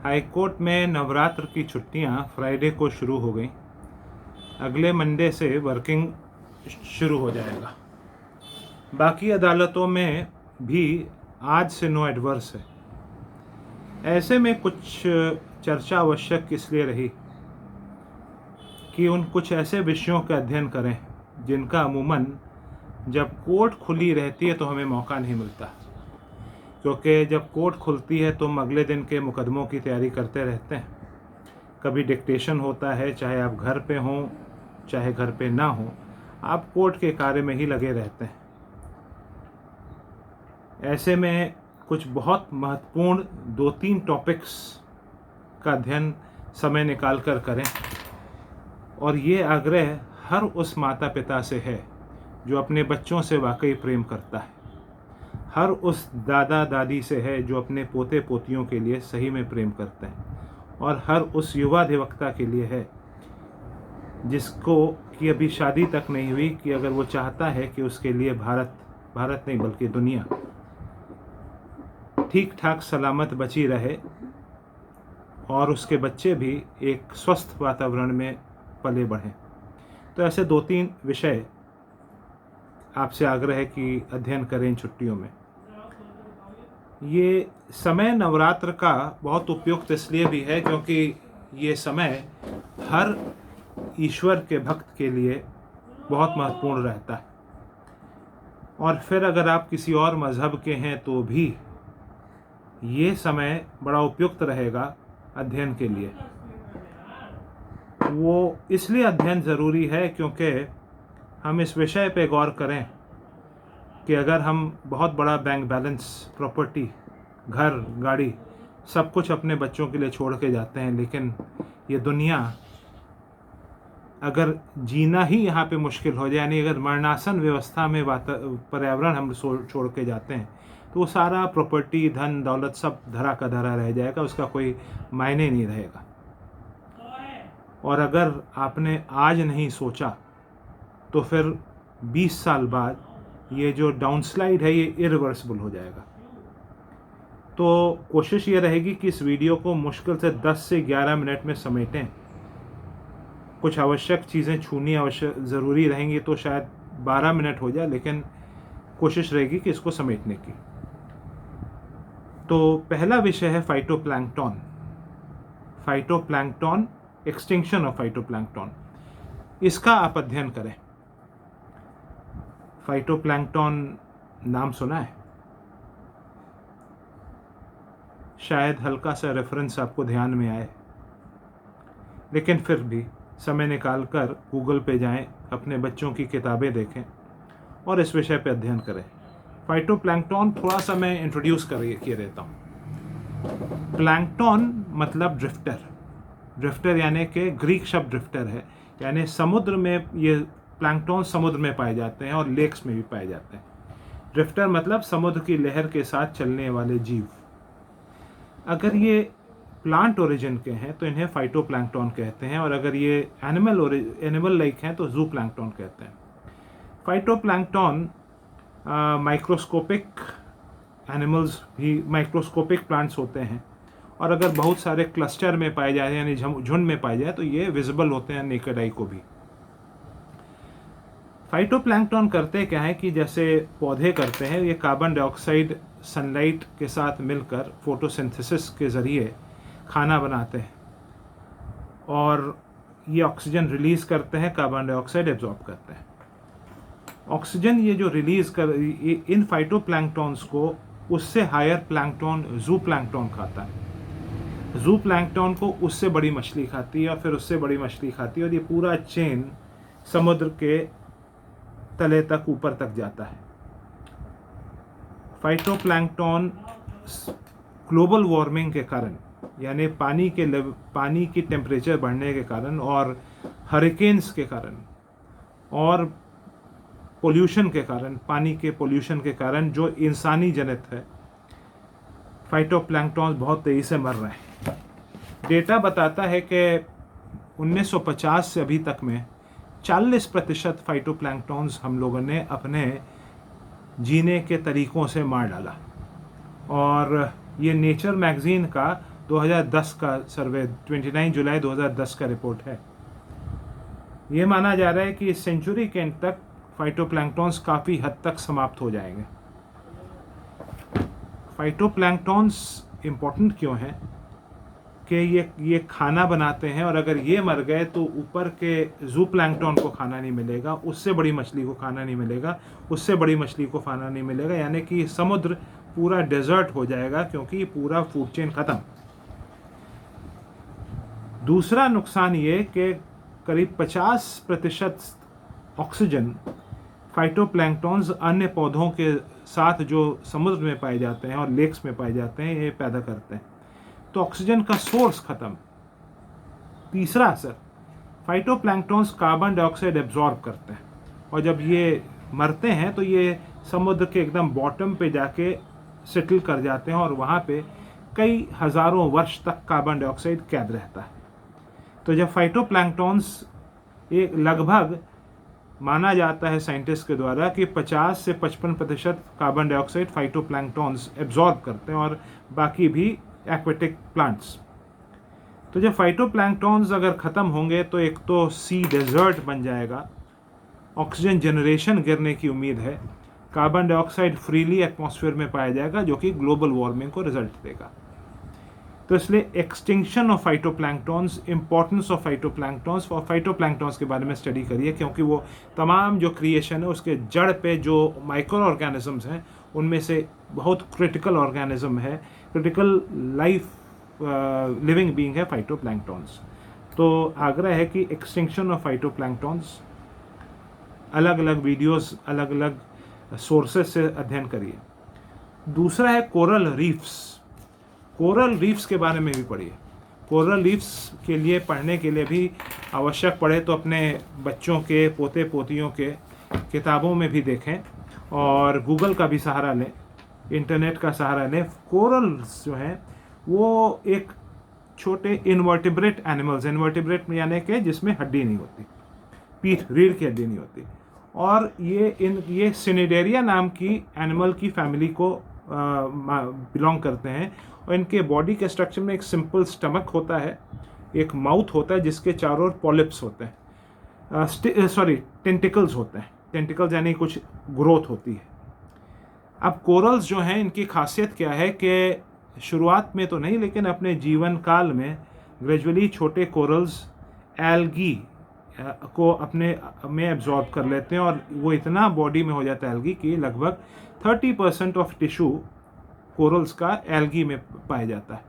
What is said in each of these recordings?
High court में नवरात्र की छुट्टियां फ्राइडे को शुरू हो गई। अगले मंडे से वर्किंग शुरू हो जाएगा। बाकी अदालतों में भी आज से नो एडवर्स है। ऐसे में कुछ चर्चा आवश्यक इसलिए रही कि उन कुछ ऐसे विषयों का अध्ययन करें जिनका अमूमन जब कोर्ट खुली रहती है तो हमें मौका नहीं मिलता, क्योंकि जब कोर्ट खुलती है तो हम अगले दिन के मुकदमों की तैयारी करते रहते हैं। कभी डिक्टेशन होता है, चाहे आप घर पे हों चाहे घर पे ना हो, आप कोर्ट के कार्य में ही लगे रहते हैं। ऐसे में कुछ बहुत महत्वपूर्ण 2-3 टॉपिक्स का अध्ययन समय निकाल कर करें, और ये आग्रह हर उस माता पिता से है जो अपने बच्चों से वाकई प्रेम करता है, हर उस दादा दादी से है जो अपने पोते पोतियों के लिए सही में प्रेम करते हैं, और हर उस युवा अधिवक्ता के लिए है जिसको कि अभी शादी तक नहीं हुई, कि अगर वो चाहता है कि उसके लिए भारत नहीं बल्कि दुनिया ठीक ठाक सलामत बची रहे और उसके बच्चे भी एक स्वस्थ वातावरण में पले बढ़ें। तो ऐसे 2-3 विषय आपसे आग्रह है कि अध्ययन करें इन छुट्टियों में। ये समय नवरात्र का बहुत उपयुक्त इसलिए भी है क्योंकि ये समय हर ईश्वर के भक्त के लिए बहुत महत्वपूर्ण रहता है, और फिर अगर आप किसी और मज़हब के हैं तो भी ये समय बड़ा उपयुक्त रहेगा अध्ययन के लिए। वो इसलिए अध्ययन ज़रूरी है क्योंकि हम इस विषय पे गौर करें कि अगर हम बहुत बड़ा बैंक बैलेंस, प्रॉपर्टी, घर, गाड़ी, सब कुछ अपने बच्चों के लिए छोड़ के जाते हैं, लेकिन ये दुनिया अगर जीना ही यहाँ पे मुश्किल हो जाए, यानी अगर मरणासन व्यवस्था में पर्यावरण हम छोड़ के जाते हैं, तो वो सारा प्रॉपर्टी, धन दौलत सब धरा का धरा रह जाएगा, उसका कोई मायने नहीं रहेगा। और अगर आपने आज नहीं सोचा तो फिर 20 साल बाद ये जो डाउनस्लाइड है ये इरिवर्सिबल हो जाएगा। तो कोशिश ये रहेगी कि इस वीडियो को मुश्किल से 10 से 11 मिनट में समेटें। कुछ आवश्यक चीज़ें छूनी ज़रूरी रहेंगी तो शायद 12 मिनट हो जाए, लेकिन कोशिश रहेगी कि इसको समेटने की। तो पहला विषय है फाइटोप्लैंक्टन, एक्सटिंक्शन ऑफ फाइटोप्लैंक्टन। इसका आप अध्ययन करें। फाइटोप्लैंक्टन नाम सुना है? शायद हल्का सा रेफरेंस आपको ध्यान में आए, लेकिन फिर भी समय निकाल कर गूगल पे जाएं, अपने बच्चों की किताबें देखें और इस विषय पे अध्ययन करें। फाइटोप्लैंक्टन थोड़ा सा मैं इंट्रोड्यूस किए रहता हूँ। प्लैंक्टन मतलब ड्रिफ्टर यानी कि ग्रीक शब्द ड्रिफ्टर है, यानी समुद्र में ये प्लैंक्टन समुद्र में पाए जाते हैं और लेक्स में भी पाए जाते हैं। ड्रिफ्टर मतलब समुद्र की लहर के साथ चलने वाले जीव। अगर ये प्लांट ओरिजिन के हैं तो इन्हें फाइटोप्लैंक्टन कहते हैं, और अगर ये एनिमल लाइक हैं तो जू प्लैंक्टन कहते हैं। फाइटोप्लैंक्टन माइक्रोस्कोपिक एनिमल्स भी, माइक्रोस्कोपिक प्लांट्स होते हैं, और अगर बहुत सारे क्लस्टर में पाए जाए यानी झुंड में पाए जाए तो ये विजिबल होते हैं नेकेड आई को भी। फाइटोप्लैंक्टन करते क्या है कि जैसे पौधे करते हैं, ये कार्बन डाइऑक्साइड सनलाइट के साथ मिलकर फोटोसिंथेसिस के ज़रिए खाना बनाते हैं, और ये ऑक्सीजन रिलीज़ करते हैं, कार्बन डाइऑक्साइड एब्जॉर्ब करते हैं। ऑक्सीजन ये जो रिलीज़ कर इन फाइटोप्लैंक्टन्स को उससे हायर प्लैंक्टन जू प्लैंक्टन खाता है। जू प्लैंक्टन को उससे बड़ी मछली खाती है, और फिर उससे बड़ी मछली खाती है, और ये पूरा चेन समुद्र के तले तक ऊपर तक जाता है। फाइटोप्लैंक्टन ग्लोबल वार्मिंग के कारण, यानी पानी की टेम्परेचर बढ़ने के कारण, और हरिकेन्स के कारण, और पोल्यूशन के कारण, पानी के पोल्यूशन के कारण जो इंसानी जनित है, फाइटोप्लैंक्टन बहुत तेज़ी से मर रहे हैं। डेटा बताता है कि 1950 से अभी तक में 40% फाइटोप्लैंक्टन्स हम लोगों ने अपने जीने के तरीक़ों से मार डाला। और ये नेचर मैगज़ीन का 2010 का सर्वे, 29 जुलाई 2010 का रिपोर्ट है। ये माना जा रहा है कि इस सेंचुरी के एंड तक फाइटोप्लैंक्टन्स काफ़ी हद तक समाप्त हो जाएंगे। फाइटोप्लैंक्टन्स इम्पोर्टेंट क्यों हैं कि ये खाना बनाते हैं, और अगर ये मर गए तो ऊपर के जू प्लैंक्टन को खाना नहीं मिलेगा, उससे बड़ी मछली को खाना नहीं मिलेगा, उससे बड़ी मछली को खाना नहीं मिलेगा, यानी कि समुद्र पूरा डेजर्ट हो जाएगा, क्योंकि पूरा फूड चेन ख़त्म। दूसरा नुकसान ये कि करीब 50% ऑक्सीजन फाइटोप्लैंक्टन्स अन्य पौधों के साथ जो समुद्र में पाए जाते हैं और लेक्स में पाए जाते हैं, ये पैदा करते हैं, तो ऑक्सीजन का सोर्स खत्म। तीसरा असर, फाइटोप्लैंक्टन्स कार्बन डाइऑक्साइड एब्जॉर्ब करते हैं, और जब ये मरते हैं तो ये समुद्र के एकदम बॉटम पे जाके सेटल कर जाते हैं, और वहाँ पे कई हज़ारों वर्ष तक कार्बन डाइऑक्साइड कैद रहता है। तो जब फाइटोप्लैंक्टन्स एक लगभग माना जाता है साइंटिस्ट के द्वारा कि 50 से 55% कार्बन डाइऑक्साइड फाइटोप्लैंक्टन्स एब्जॉर्ब करते हैं, और बाकी भी एक्वेटिक प्लांट्स। तो जब फाइटोप्लैंक्टन्स अगर ख़त्म होंगे तो एक तो सी डेजर्ट बन जाएगा, ऑक्सीजन जनरेशन गिरने की उम्मीद है, कार्बन डाइऑक्साइड फ्रीली एटमॉस्फेयर में पाया जाएगा, जो कि ग्लोबल वार्मिंग को रिजल्ट देगा। तो इसलिए extinction of phytoplanktons, importance of phytoplanktons, और फाइटोप्लैंक्टन्स के बारे में स्टडी करिए, क्योंकि वो तमाम जो क्रिएशन है उसके जड़ पे जो माइक्रो ऑर्गेनिजम्स हैं उनमें से बहुत क्रिटिकल ऑर्गेनिज्म है, क्रिटिकल लाइफ लिविंग बीइंग है फाइटोप्लैंक्टन्स। तो आग्रह है कि एक्सटिंक्शन ऑफ फाइटोप्लैंक्टन्स, अलग अलग वीडियोस, अलग अलग सोर्सेज से अध्ययन करिए। दूसरा है कोरल रीफ्स। कोरल रीफ्स के बारे में भी पढ़िए। कोरल रीफ्स के लिए पढ़ने के लिए भी आवश्यक पड़े तो अपने बच्चों के, पोते पोतियों के किताबों में भी देखें, और गूगल का भी सहारा लें, इंटरनेट का सहारा लें। कोरल्स जो हैं वो एक छोटे इनवर्टिब्रेट एनिमल्स, इनवर्टिब्रेट यानी कि जिसमें हड्डी नहीं होती, पीठ, रीढ़ की हड्डी नहीं होती, और ये सिनिडेरिया नाम की एनिमल की फैमिली को बिलोंग करते हैं, और इनके बॉडी के स्ट्रक्चर में एक सिंपल स्टमक होता है, एक माउथ होता है जिसके चारों ओर पॉलिप्स होते हैं, टेंटिकल्स होते हैं, टेंटिकल्स यानी कुछ ग्रोथ होती है। अब कोरल्स जो हैं इनकी खासियत क्या है कि शुरुआत में तो नहीं, लेकिन अपने जीवन काल में ग्रेजुअली छोटे कोरल्स एल्गी को अपने में एब्जॉर्ब कर लेते हैं, और वो इतना बॉडी में हो जाता है एल्गी कि लगभग 30% ऑफ टिश्यू कोरल्स का एल्गी में पाया जाता है,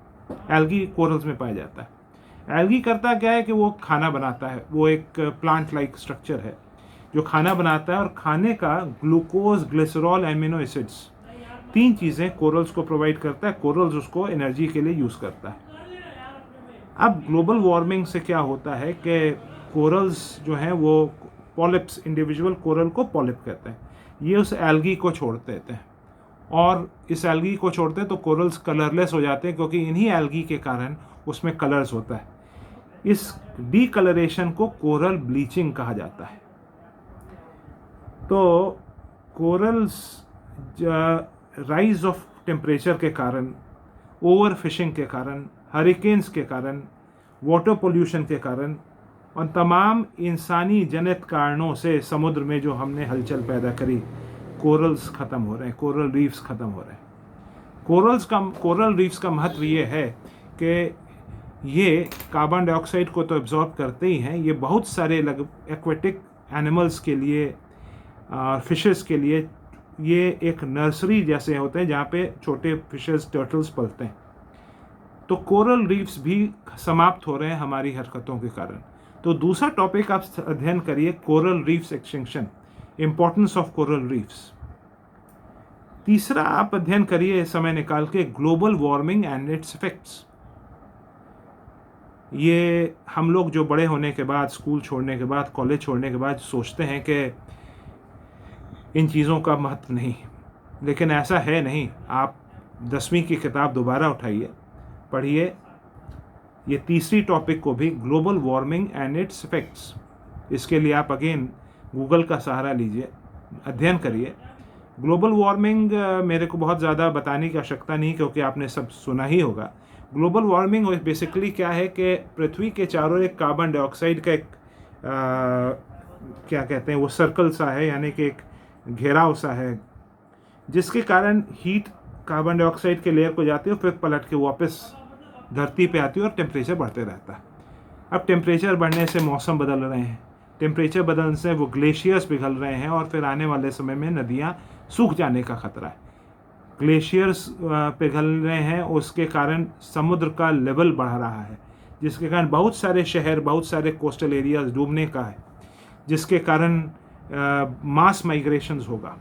एल्गी कोरल्स में पाया जाता है। एल्गी करता क्या है कि वो खाना बनाता है, वो एक प्लांट लाइक स्ट्रक्चर है जो खाना बनाता है, और खाने का ग्लूकोज, ग्लिसरॉल, एमिनो एसिड्स, 3 चीज़ें कोरल्स को प्रोवाइड करता है। कोरल्स उसको एनर्जी के लिए यूज़ करता है। अब ग्लोबल वार्मिंग से क्या होता है कि कोरल्स जो हैं वो पॉलिप्स, इंडिविजुअल कोरल को पॉलिप कहते हैं, ये उस एल्गी को छोड़ देते हैं, और इस एल्गी को छोड़ते हैं तो कोरल्स कलरलेस हो जाते हैं, क्योंकि इन्हीं एल्गी के कारण उसमें कलर्स होता है। इस डीकलरेशन को कोरल ब्लीचिंग कहा जाता है। तो कोरल्स राइज ऑफ टेम्परेचर के कारण, ओवर फिशिंग के कारण, हरिकेन्स के कारण, वाटर पोल्यूशन के कारण, और तमाम इंसानी जनित कारणों से समुद्र में जो हमने हलचल पैदा करी, कोरल्स ख़त्म हो रहे हैं, कोरल रीफ्स ख़त्म हो रहे हैं। कोरल रीफ्स का महत्व ये है कि ये कार्बन डाइऑक्साइड को तो एब्जॉर्ब करते ही हैं, ये बहुत सारे एक्वेटिक एनिमल्स के लिए, फिशेस के लिए ये एक नर्सरी जैसे होते हैं जहाँ पे छोटे फिशेस, टर्टल्स पलते हैं। तो कोरल रीफ्स भी समाप्त हो रहे हैं हमारी हरकतों के कारण। तो दूसरा टॉपिक आप अध्ययन करिए, coral reefs extinction, importance of coral reefs. तीसरा आप अध्ययन करिए समय निकाल के, global warming and it's effects. ये हम लोग जो बड़े होने के बाद, स्कूल छोड़ने के बाद, कॉलेज छोड़ने के बाद सोचते हैं कि इन चीज़ों का महत्व नहीं, लेकिन ऐसा है नहीं। आप 10वीं की किताब दोबारा उठाइए, पढ़िए ये तीसरी टॉपिक को भी, global warming and it's effects. इसके लिए आप अगेन गूगल का सहारा लीजिए, अध्ययन करिए। ग्लोबल वार्मिंग मेरे को बहुत ज़्यादा बताने की आवश्यकता नहीं, क्योंकि आपने सब सुना ही होगा, ग्लोबल वार्मिंग बेसिकली क्या है कि पृथ्वी के चारों एक कार्बन डाइऑक्साइड का एक क्या कहते हैं वो सर्कल सा है, यानी कि एक घेराव सा है, जिसके कारण हीट कार्बन डाइऑक्साइड के लेयर को जाती है और फिर पलट के वापस धरती पे आती है और टेम्परेचर बढ़ते रहता है। अब टेम्परेचर बढ़ने से मौसम बदल रहे हैं, टेम्परेचर बदलने से वो ग्लेशियर्स पिघल रहे हैं और फिर आने वाले समय में नदियाँ सूख जाने का खतरा है। ग्लेशियर्स पिघल रहे हैं, उसके कारण समुद्र का लेवल बढ़ रहा है, जिसके कारण बहुत सारे शहर, बहुत सारे कोस्टल एरियाज डूबने का है, जिसके कारण मास माइग्रेशंस होगा।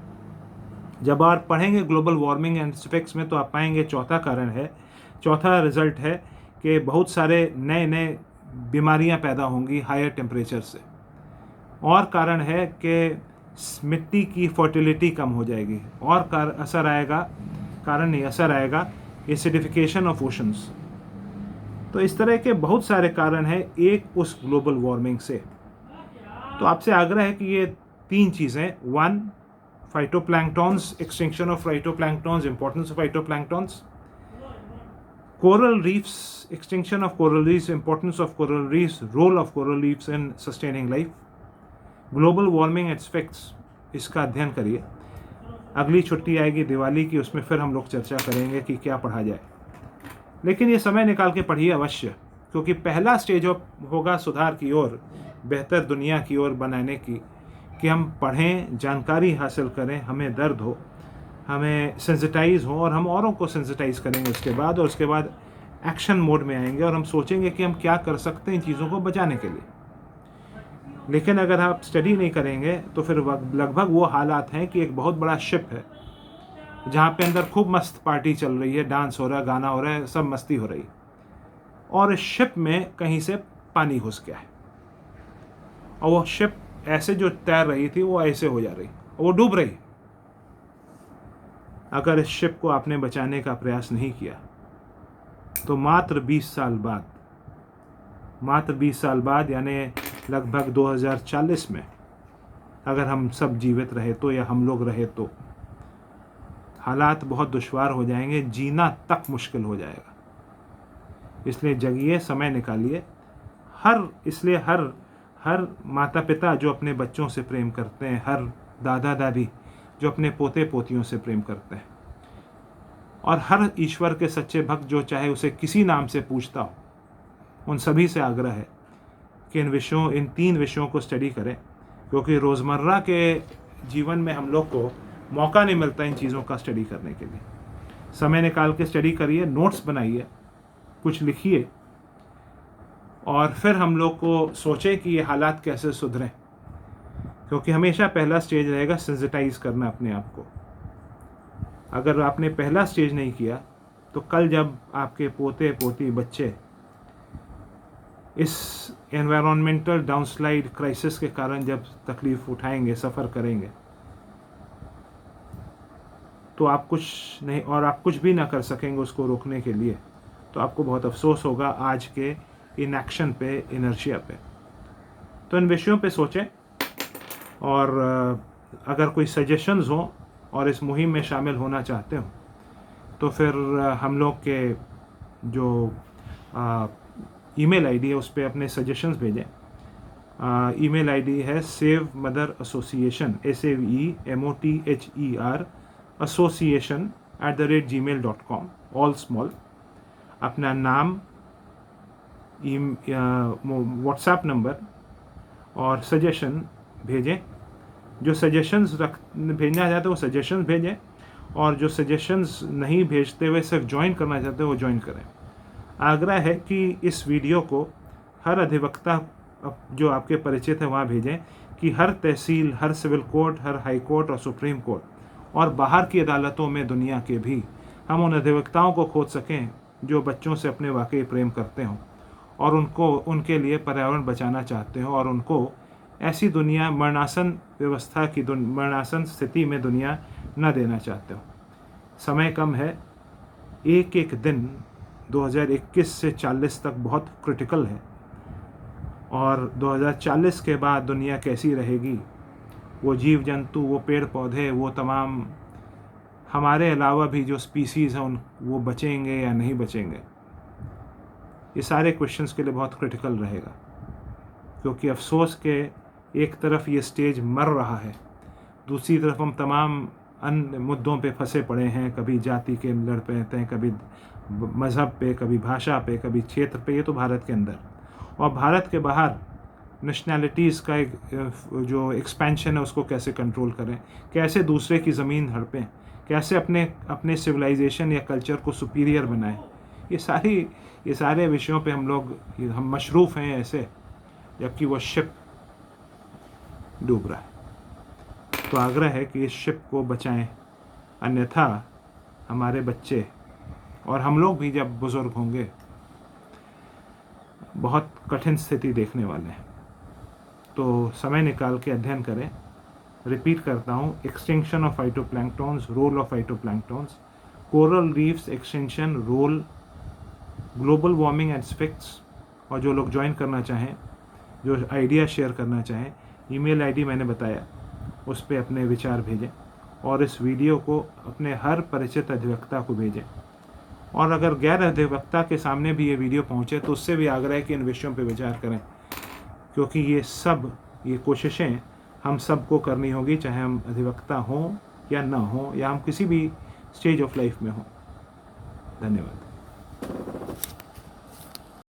जब आप पढ़ेंगे ग्लोबल वार्मिंग एंड इफेक्ट्स में तो आप पाएंगे चौथा रिजल्ट है कि बहुत सारे नए नए बीमारियां पैदा होंगी हायर टेम्परेचर से। और कारण है कि मिट्टी की फर्टिलिटी कम हो जाएगी और असर आएगा एसिडिफिकेशन ऑफ ओशंस। तो इस तरह के बहुत सारे कारण हैं एक उस ग्लोबल वार्मिंग से। तो आपसे आग्रह है कि ये 3 चीज़ें, 1 phytoplanktons, extinction of phytoplanktons, importance of phytoplanktons, coral reefs, extinction of coral reefs, importance of coral reefs, role of coral reefs in sustaining life, global warming and effects, इसका अध्ययन करिए। अगली छुट्टी आएगी दिवाली की, उसमें फिर हम लोग चर्चा करेंगे कि क्या पढ़ा जाए, लेकिन ये समय निकाल के पढ़िए अवश्य, क्योंकि पहला स्टेज होगा सुधार की ओर, बेहतर दुनिया की ओर बनाने की, कि हम पढ़ें, जानकारी हासिल करें, हमें दर्द हो, हमें सेंसिटाइज हो और हम औरों को सेंसिटाइज करेंगे उसके बाद, और उसके बाद एक्शन मोड में आएंगे और हम सोचेंगे कि हम क्या कर सकते हैं इन चीज़ों को बचाने के लिए। लेकिन अगर आप स्टडी नहीं करेंगे तो फिर लगभग वो हालात हैं कि एक बहुत बड़ा शिप है जहाँ पे अंदर खूब मस्त पार्टी चल रही है, डांस हो रहा है, गाना हो रहा है, सब मस्ती हो रही, और इस शिप में कहीं से पानी घुस गया है और वो शिप ऐसे जो तैर रही थी वो ऐसे हो जा रही और वो डूब रही। अगर इस शिप को आपने बचाने का प्रयास नहीं किया तो मात्र 20 साल बाद यानी लगभग 2040 में अगर हम सब जीवित रहे तो, या हम लोग रहे तो, हालात बहुत दुश्वार हो जाएंगे, जीना तक मुश्किल हो जाएगा। इसलिए जगिए, समय निकालिए। इसलिए हर माता पिता जो अपने बच्चों से प्रेम करते हैं, हर दादा दादी जो अपने पोते पोतियों से प्रेम करते हैं, और हर ईश्वर के सच्चे भक्त जो चाहे उसे किसी नाम से पूछता हो, उन सभी से आग्रह है कि इन 3 विषयों को स्टडी करें, क्योंकि रोज़मर्रा के जीवन में हम लोग को मौका नहीं मिलता इन चीज़ों का स्टडी करने के लिए। समय निकाल के स्टडी करिए, नोट्स बनाइए, कुछ लिखिए, और फिर हम लोग को सोचें कि ये हालात कैसे सुधरें, क्योंकि हमेशा पहला स्टेज रहेगा सेंसिटाइज करना अपने आप को। अगर आपने पहला स्टेज नहीं किया तो कल जब आपके पोते पोती बच्चे इस एनवायरमेंटल डाउनस्लाइड क्राइसिस के कारण जब तकलीफ उठाएंगे, सफ़र करेंगे, तो आप कुछ भी ना कर सकेंगे उसको रोकने के लिए, तो आपको बहुत अफसोस होगा आज के इनएक्शन पे, इनर्शिया पे। तो इन विषयों पे सोचें, और अगर कोई सजेशंस हो और इस मुहिम में शामिल होना चाहते हो तो फिर हम लोग के जो ईमेल आईडी है उस पर अपने सजेशंस भेजें। ईमेल आईडी है save mother association, SAVEMOTHER association@gmail.com, all small. अपना नाम, व्हाट्सएप नंबर और सजेशन भेजें। जो सजेशंस भेजना चाहते हैं वो सजेशंस भेजें, और जो सजेशंस नहीं भेजते हुए सिर्फ ज्वाइन करना चाहते हैं वो ज्वाइन करें। आग्रह है कि इस वीडियो को हर अधिवक्ता जो आपके परिचित है वहाँ भेजें, कि हर तहसील, हर सिविल कोर्ट, हर हाई कोर्ट और सुप्रीम कोर्ट और बाहर की अदालतों में दुनिया के भी हम उन अधिवक्ताओं को खोज सकें जो बच्चों से अपने वाकई प्रेम करते हों और उनके लिए पर्यावरण बचाना चाहते हो, और उनको ऐसी दुनिया, मरणासन स्थिति में दुनिया न देना चाहते हो। समय कम है, एक दिन 2021 से 40 तक बहुत क्रिटिकल है, और 2040 के बाद दुनिया कैसी रहेगी, वो जीव जंतु, वो पेड़ पौधे, वो तमाम हमारे अलावा भी जो स्पीसीज़ हैं वो बचेंगे या नहीं बचेंगे, ये सारे क्वेश्चंस के लिए बहुत क्रिटिकल रहेगा, क्योंकि अफसोस के एक तरफ ये स्टेज मर रहा है, दूसरी तरफ हम तमाम अन्य मुद्दों पे फंसे पड़े हैं। कभी जाति के लड़ पे रहते हैं, कभी मज़हब पे, कभी भाषा पे, कभी क्षेत्र पे। ये तो भारत के अंदर, और भारत के बाहर नेशनैलिटीज़ का एक जो एक्सपेंशन है उसको कैसे कंट्रोल करें, कैसे दूसरे की ज़मीन हड़पें, कैसे अपने सिविलाइजेशन या कल्चर को सुपीरियर बनाएं। ये सारे विषयों पे हम मशरूफ़ हैं ऐसे, जबकि वो शिप डूब रहा है। तो आग्रह है कि इस शिप को बचाएं, अन्यथा हमारे बच्चे और हम लोग भी जब बुज़ुर्ग होंगे बहुत कठिन स्थिति देखने वाले हैं। तो समय निकाल के अध्ययन करें। रिपीट करता हूँ, extinction of phytoplanktons, role of phytoplanktons, coral reefs extension, role, global warming aspects. और जो लोग ज्वाइन करना चाहें, जो आइडिया शेयर करना चाहें, ईमेल आईडी मैंने बताया, उस पर अपने विचार भेजें और इस वीडियो को अपने हर परिचित अधिवक्ता को भेजें। और अगर गैर अधिवक्ता के सामने भी ये वीडियो पहुँचे तो उससे भी आग्रह है कि इन विषयों पर विचार करें, क्योंकि ये कोशिशें हम सबको करनी होगी, चाहे हम अधिवक्ता हों या ना हों, या हम किसी भी स्टेज ऑफ लाइफ में हों। धन्यवाद।